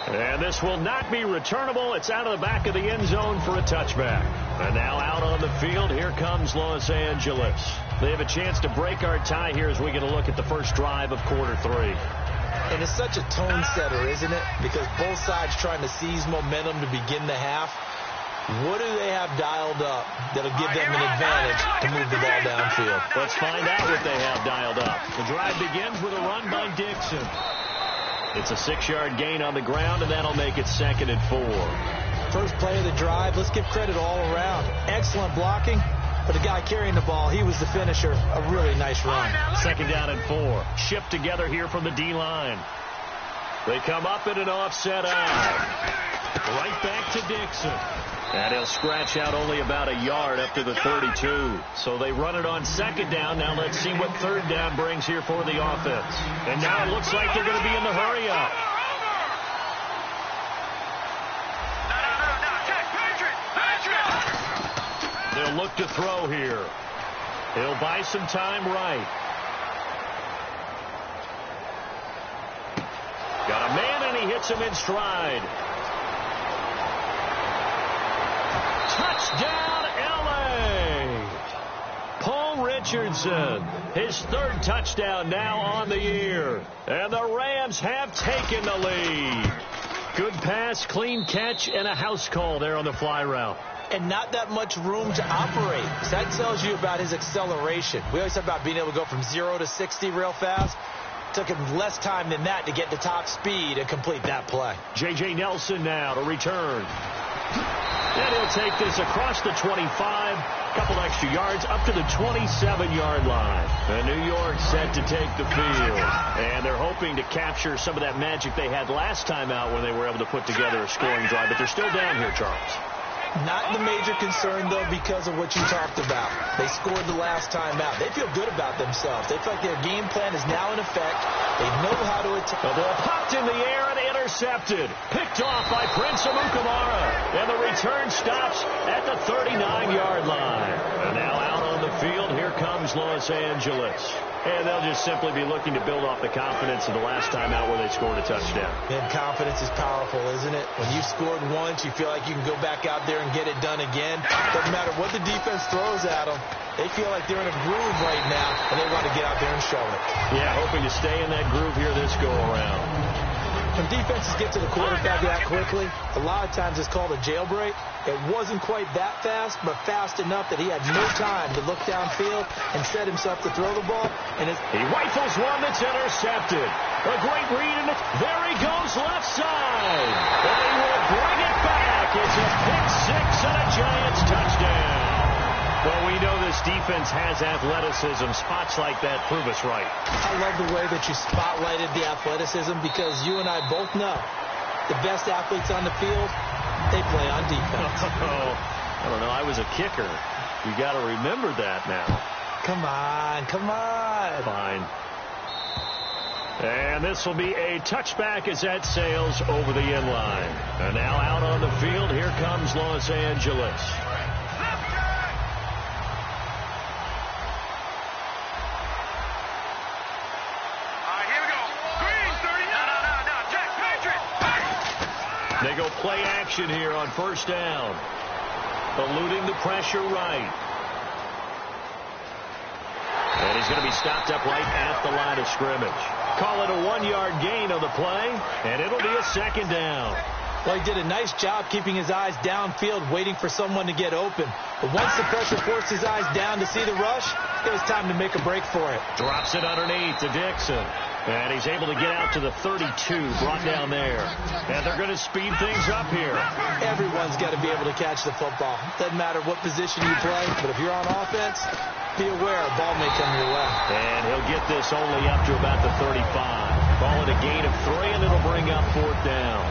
And this will not be returnable. It's out of the back of the end zone for a touchback. And now out on the field, here comes Los Angeles. They have a chance to break our tie here as we get a look at the first drive of quarter 3. And it's such a tone setter, isn't it? Because both sides trying to seize momentum to begin the half. What do they have dialed up that'll give them an advantage to move the ball downfield? Let's find out what they have dialed up. The drive begins with a run by Dixon. It's a 6-yard gain on the ground, and that'll make it 2nd and 4. First play of the drive, let's give credit all around. Excellent blocking, but the guy carrying the ball, he was the finisher. A really nice run. 2nd down and 4. Shipped together here from the D-line. They come up in an offset eye. Right back to Dixon. And he'll scratch out only about a yard up to the 32. So they run it on 2nd down. Now let's see what 3rd down brings here for the offense. And now it looks like they're going to be in the hurry-up. No. Check. Patriot. They'll look to throw here. He'll buy some time right. Got a man, and he hits him in stride. Touchdown, L.A. Paul Richardson, his third touchdown now on the year. And the Rams have taken the lead. Good pass, clean catch, and a house call there on the fly route. And not that much room to operate. So that tells you about his acceleration. We always talk about being able to go from 0 to 60 real fast. Took him less time than that to get to top speed and complete that play. J.J. Nelson now to return. And he'll take this across the 25, a couple extra yards, up to the 27-yard line. And New York set to take the field. And they're hoping to capture some of that magic they had last time out when they were able to put together a scoring drive. But they're still down here, Charles. Not the major concern, though, because of what you talked about. They scored the last time out. They feel good about themselves. They feel like their game plan is now in effect. They know how to attack. The ball popped in the air and intercepted. Picked off by Prince Amukamara. And the return stops at the 39-yard line. And now out on the field, here comes Los Angeles. And they'll just simply be looking to build off the confidence of the last time out where they scored a touchdown. And confidence is powerful, isn't it? When you've scored once, you feel like you can go back out there and get it done again. Doesn't matter what the defense throws at them. They feel like they're in a groove right now, and they want to get out there and show it. Yeah, hoping to stay in that groove here this go-around. When defenses get to the quarterback that quickly, a lot of times it's called a jailbreak. It wasn't quite that fast, but fast enough that he had no time to look downfield and set himself to throw the ball. And he rifles one that's intercepted. A great read, and there he goes left side. And he will bring it back. It's a pick six and a Giants touchdown. Well, we know this defense has athleticism. Spots like that prove us right. I love the way that you spotlighted the athleticism because you and I both know the best athletes on the field, they play on defense. I don't know. I was a kicker. You got to remember that now. Come on, come on. Fine. And this will be a touchback as that sails over the end line. And now out on the field, here comes Los Angeles. They go play action here on first down. Eluding the pressure right. And he's going to be stopped up right at the line of scrimmage. Call it a 1-yard gain on the play, and it'll be a second down. Well, he did a nice job keeping his eyes downfield, waiting for someone to get open. But once the pressure forced his eyes down to see the rush, it was time to make a break for it. Drops it underneath to Dixon. And he's able to get out to the 32, brought down there. And they're going to speed things up here. Everyone's got to be able to catch the football. Doesn't matter what position you play, but if you're on offense, be aware a ball may come your way. And he'll get this only up to about the 35. Call it a gain of 3, and it'll bring up fourth down.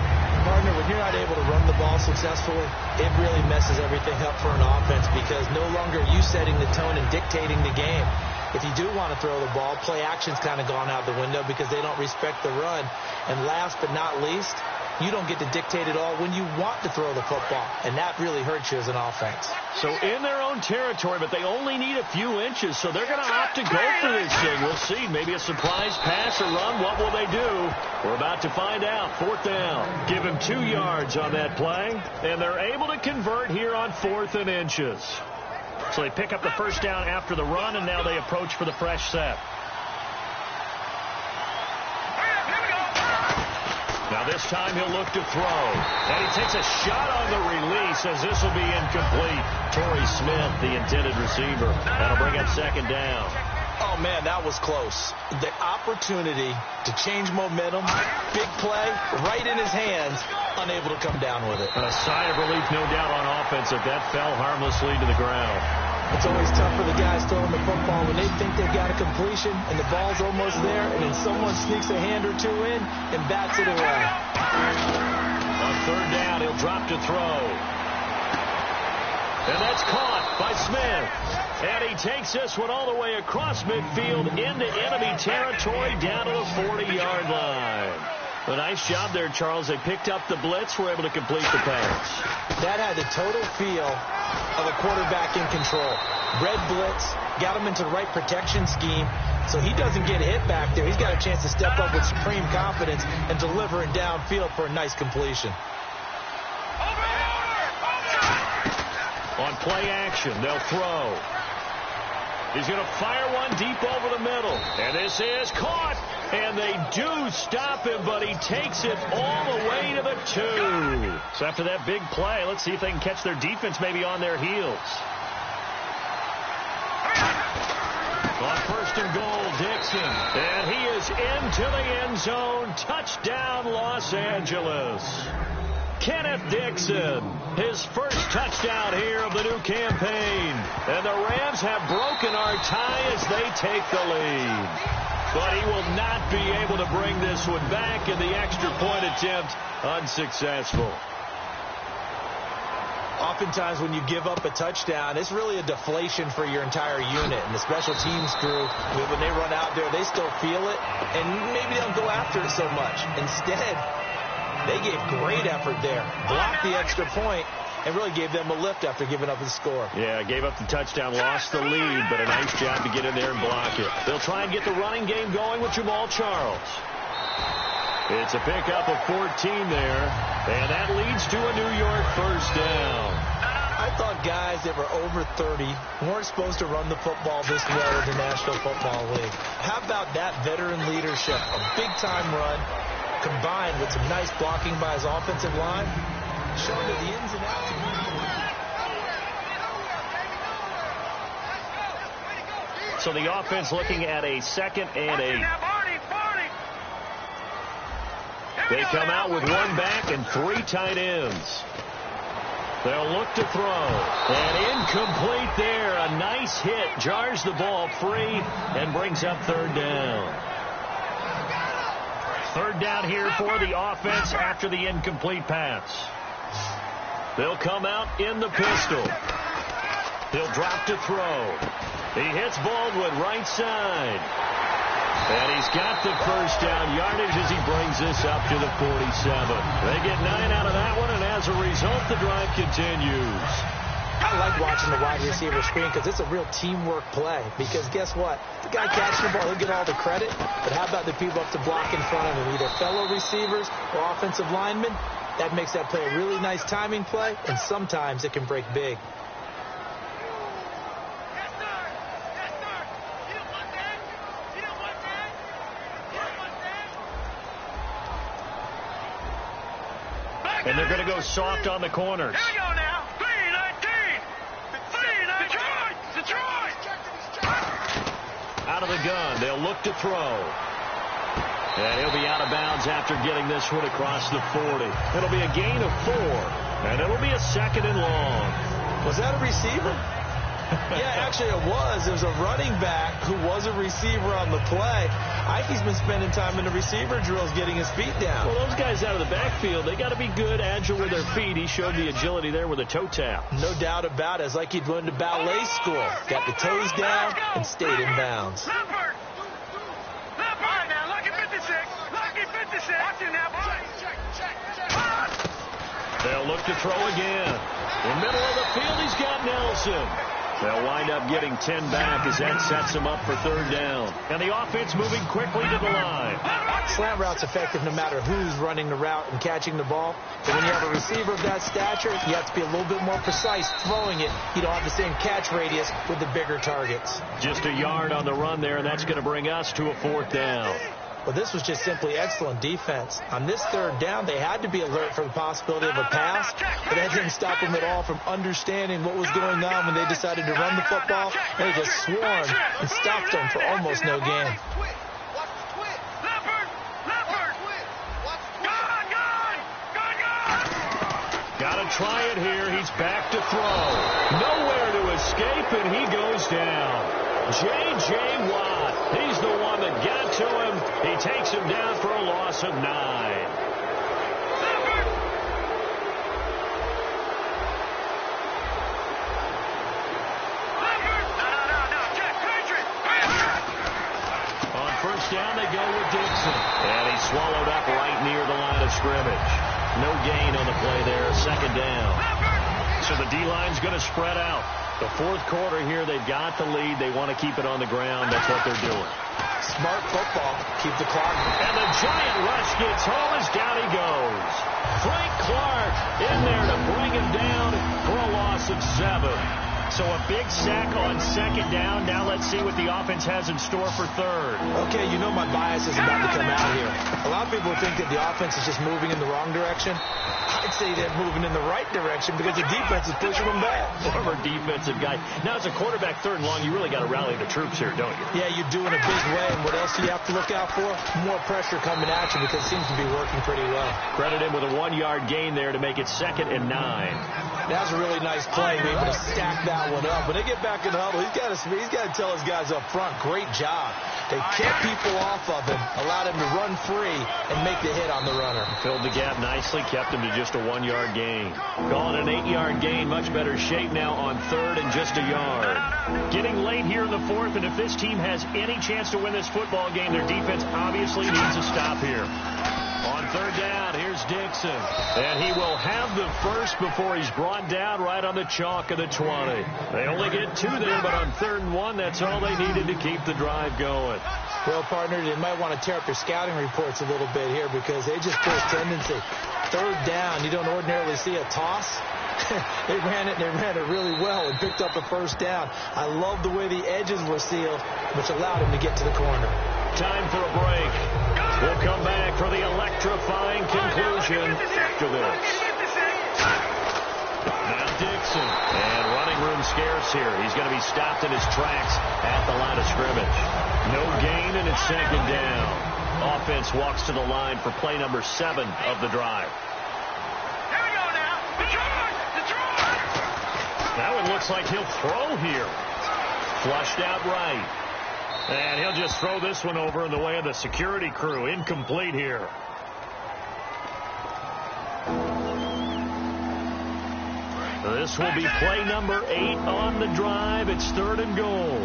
Partner, when you're not able to run the ball successfully, it really messes everything up for an offense because no longer are you setting the tone and dictating the game. If you do want to throw the ball, play action's kind of gone out the window because they don't respect the run. And last but not least, you don't get to dictate it all when you want to throw the football. And that really hurts you as an offense. So in their own territory, but they only need a few inches, so they're going to opt to go for this thing. We'll see. Maybe a surprise pass or run. What will they do? We're about to find out. Fourth down. Give him 2 yards on that play, and they're able to convert here on 4th and inches. So they pick up the first down after the run, and now they approach for the fresh set. Now this time he'll look to throw. And he takes a shot on the release as this will be incomplete. Torrey Smith, the intended receiver. That'll bring up second down. Oh, man, that was close. The opportunity to change momentum, big play, right in his hands, unable to come down with it. A sigh of relief, no doubt, on offense if that fell harmlessly to the ground. It's always tough for the guys throwing the football when they think they've got a completion and the ball's almost there, and then someone sneaks a hand or two in and bats it away. On third down, he'll drop to throw. And that's caught by Smith. And he takes this one all the way across midfield into enemy territory down to the 40-yard line. A nice job there, Charles. They picked up the blitz, were able to complete the pass. That had the total feel of a quarterback in control. Red blitz, got him into the right protection scheme, so he doesn't get hit back there. He's got a chance to step up with supreme confidence and deliver it downfield for a nice completion. On play action, they'll throw. He's going to fire one deep over the middle. And this is caught. And they do stop him, but he takes it all the way to the 2. So after that big play, let's see if they can catch their defense maybe on their heels. On 1st and goal, Dixon. And he is into the end zone. Touchdown, Los Angeles. Kenneth Dixon, his first touchdown here of the new campaign. And the Rams have broken our tie as they take the lead. But he will not be able to bring this one back, in the extra point attempt unsuccessful. Oftentimes when you give up a touchdown, it's really a deflation for your entire unit. And the special teams crew, when they run out there, they still feel it. And maybe they don't go after it so much. Instead, they gave great effort there. Blocked the extra point and really gave them a lift after giving up the score. Yeah, gave up the touchdown, lost the lead, but a nice job to get in there and block it. They'll try and get the running game going with Jamal Charles. It's a pickup of 14 there, and that leads to a New York first down. I thought guys that were over 30 weren't supposed to run the football this way in the National Football League. How about that veteran leadership? A big-time run combined with some nice blocking by his offensive line, showing that the ins and outs. So the offense looking at a 2nd and 8. They come out with one back and 3 tight ends. They'll look to throw. And incomplete there. A nice hit. Jars the ball free and brings up 3rd down. 3rd down here for the offense after the incomplete pass. They'll come out in the pistol. He'll drop to throw. He hits Baldwin right side. And he's got the first down yardage as he brings this up to the 47. They get 9 out of that one, and as a result, the drive continues. I like watching the wide receiver screen because it's a real teamwork play. Because guess what? The guy catching the ball, he'll get all the credit. But how about the people up to block in front of him, either fellow receivers or offensive linemen? That makes that play a really nice timing play, and sometimes it can break big. And they're going to go soft on the corners. Here we go now. 3-19. Detroit. Out of the gun. They'll look to throw. And he'll be out of bounds after getting this one across the 40. It'll be a gain of 4. And it'll be a 2nd and long. Was that a receiver? Yeah, actually it was. There was a running back who was a receiver on the play. Ike's been spending time in the receiver drills getting his feet down. Well, those guys out of the backfield, they got to be good, agile with their feet. He showed the agility there with a toe tap. No doubt about it. It's like he'd learned to ballet school. Got the toes down and stayed in bounds. Leopard. All right, now, lucky 56. Lucky 56. Watch it now, boy. Check. They'll look to throw again. In the middle of the field, he's got Nelson. They'll wind up getting 10 back as that sets them up for 3rd down. And the offense moving quickly to the line. Slant route's effective no matter who's running the route and catching the ball. But when you have a receiver of that stature, you have to be a little bit more precise throwing it. You don't have the same catch radius with the bigger targets. Just a yard on the run there, and that's going to bring us to a 4th down. Well, this was just simply excellent defense. On this 3rd down, they had to be alert for the possibility of a pass, but that didn't stop them at all from understanding what was going on when they decided to run the football. They just swarmed and stopped them for almost no gain. Got to try it here. He's back to throw. Nowhere to escape, and he goes down. J.J. Watt, he's the one that got to him. He takes him down for a loss of 9. On 1st down, they go with Dixon. And he swallowed up right near the line of scrimmage. No gain on the play there, second down. So the D-line's going to spread out. The fourth quarter here, they've got the lead. They want to keep it on the ground. That's what they're doing. Smart football. Keep the clock. And the giant rush gets home as down he goes. Frank Clark in there to bring him down for a loss of 7. So a big sack on second down. Now let's see what the offense has in store for third. Okay, you know my bias is about to come out here. A lot of people think that the offense is just moving in the wrong direction. I'd say they're moving in the right direction because the defense is pushing them back. Former defensive guy. Now, as a quarterback, third and long, you really got to rally the troops here, don't you? Yeah, you do in a big way. And what else do you have to look out for? More pressure coming at you because it seems to be working pretty well. Credit him with a 1-yard gain there to make it 2nd and 9. That was a really nice play, being able to stack that one up. When they get back in the huddle, he's got to tell his guys up front, great job. They kept people off of him, allowed him to run free and make the hit on the runner. Filled the gap nicely, kept him to just a 1-yard gain. Calling an 8-yard gain, much better shape now on third and just a yard. Getting late here in the fourth, and if this team has any chance to win this football game, their defense obviously needs to stop here. On third down, here's Dixon. And he will have the first before he's brought down right on the chalk of the 20. They only get 2 there, but on 3rd and 1, that's all they needed to keep the drive going. Well, partner, they might want to tear up their scouting reports a little bit here because they just push tendency. Third down, you don't ordinarily see a toss. They ran it really well and picked up the first down. I love the way the edges were sealed, which allowed him to get to the corner. Time for a break. We'll come back for the electrifying conclusion after this. Now Dixon, and running room scarce here. He's going to be stopped in his tracks at the line of scrimmage. No gain, and it's 2nd down. Offense walks to the line for play number 7 of the drive. Here we go now. The charge. That one looks like he'll throw here. Flushed out right. And he'll just throw this one over in the way of the security crew. Incomplete here. This will be play number 8 on the drive. It's 3rd and goal.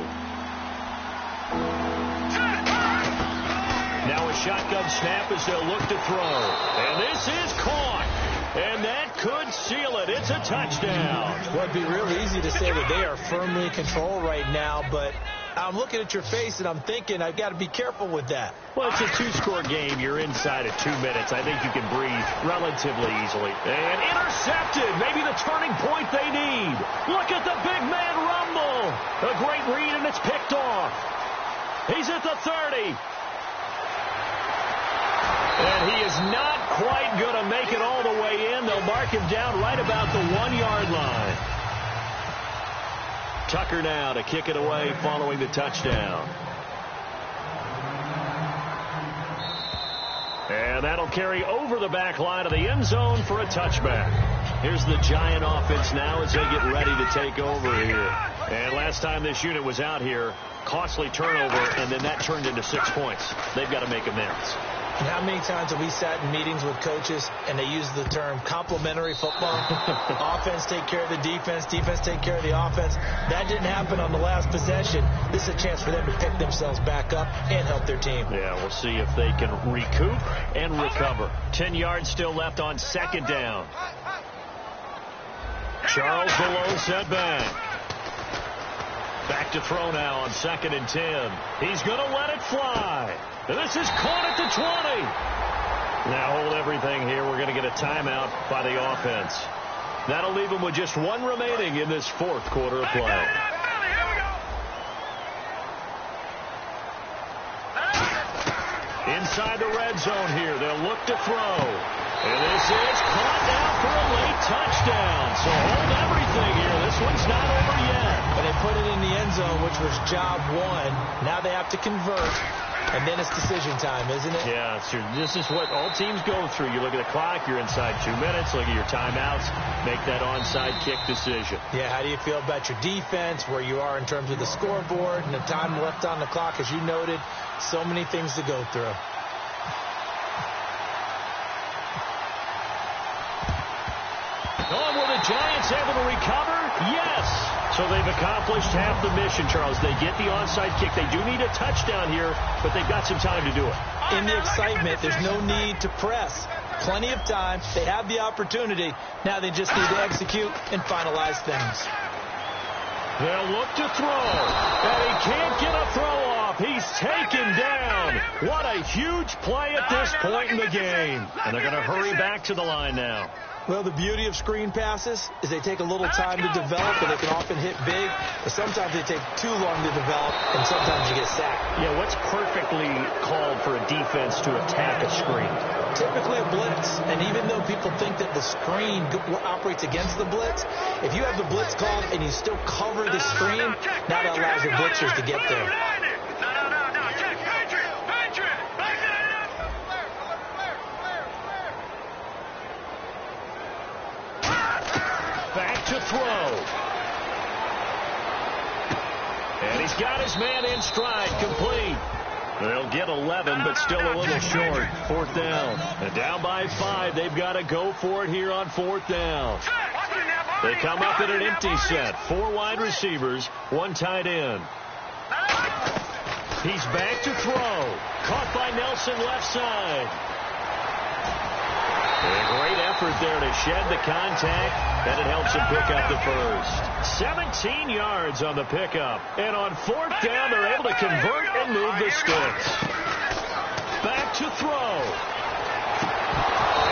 Now a shotgun snap as they'll look to throw. And this is caught. And that could seal it. It's a touchdown. Well, it'd be real easy to say that they are firmly in control right now, but I'm looking at your face and I'm thinking I've got to be careful with that. Well, it's a 2-score game. You're inside at 2 minutes. I think you can breathe relatively easily. And intercepted. Maybe the turning point they need. Look at the big man rumble. A great read, and it's picked off. He's at the 30. And he is not quite going to make it all the way in. They'll mark him down right about the 1-yard line. Tucker now to kick it away following the touchdown. And that'll carry over the back line of the end zone for a touchback. Here's the Giant offense now as they get ready to take over here. And last time this unit was out here, costly turnover, and then that turned into 6 points. They've got to make amends. And how many times have we sat in meetings with coaches and they use the term complementary football? Offense take care of the defense, defense take care of the offense. That didn't happen on the last possession. This is a chance for them to pick themselves back up and help their team. Yeah, we'll see if they can recoup and recover. 10 yards still left on 2nd down. Charles below set back. Back to throw now on 2nd and 10. He's going to let it fly. And this is caught at the 20. Now hold everything here. We're going to get a timeout by the offense. That'll leave them with just 1 remaining in this 4th quarter of play. Inside the red zone here. They'll look to throw. And this is caught now for a late touchdown. So hold everything here. This one's not over yet. But they put it in the end zone, which was job 1. Now they have to convert. And then it's decision time, isn't it? Yeah, this is what all teams go through. You look at the clock, you're inside 2 minutes, look at your timeouts, make that onside kick decision. Yeah, how do you feel about your defense, where you are in terms of the scoreboard, and the time left on the clock, as you noted, so many things to go through. Oh, were the Giants able to recover? Yes. So they've accomplished half the mission, Charles. They get the onside kick. They do need a touchdown here, but they've got some time to do it. In the excitement, there's no need to press. Plenty of time. They have the opportunity. Now they just need to execute and finalize things. They'll look to throw, and he can't get a throw off. He's taken down. What a huge play at this point in the game. And they're going to hurry back to the line now. Well, the beauty of screen passes is they take a little time to develop, and they can often hit big. But sometimes they take too long to develop, and sometimes you get sacked. Yeah, what's perfectly called for a defense to attack a screen? Typically a blitz. And even though people think that the screen operates against the blitz, if you have the blitz called and you still cover the screen, now that allows your blitzers to get there. Back to throw. And he's got his man in stride, complete. They'll get 11, but still a little short. Fourth down. And down by 5. They've got to go for it here on fourth down. They come up in an empty set. 4 wide receivers, 1 tight end. He's back to throw. Caught by Nelson left side. A great effort there to shed the contact, and it helps him pick up the first. 17 yards on the pickup. And on fourth down, they're able to convert and move the sticks. Back to throw.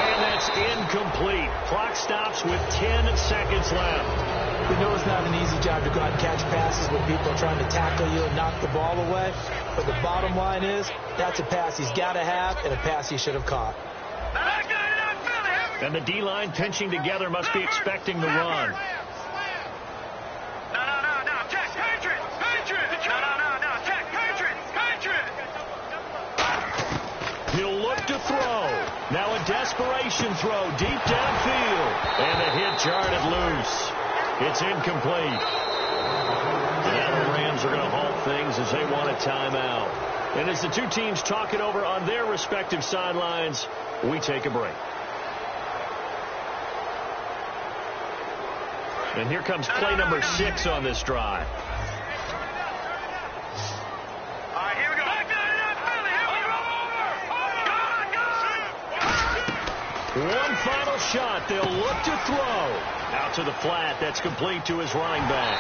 And that's incomplete. Clock stops with 10 seconds left. We know it's not an easy job to go out and catch passes when people are trying to tackle you and knock the ball away. But the bottom line is, that's a pass he's got to have and a pass he should have caught. And the D-line pinching together must be expecting the run. He'll look to throw. Now a desperation throw deep downfield. And the hit jarred loose. It's incomplete. Now the Rams are going to halt things as they want a timeout. And as the two teams talk it over on their respective sidelines, we take a break. And here comes play number 6 on this drive. All right, here we go. One final shot. They'll look to throw. Out to the flat. That's complete to his running back.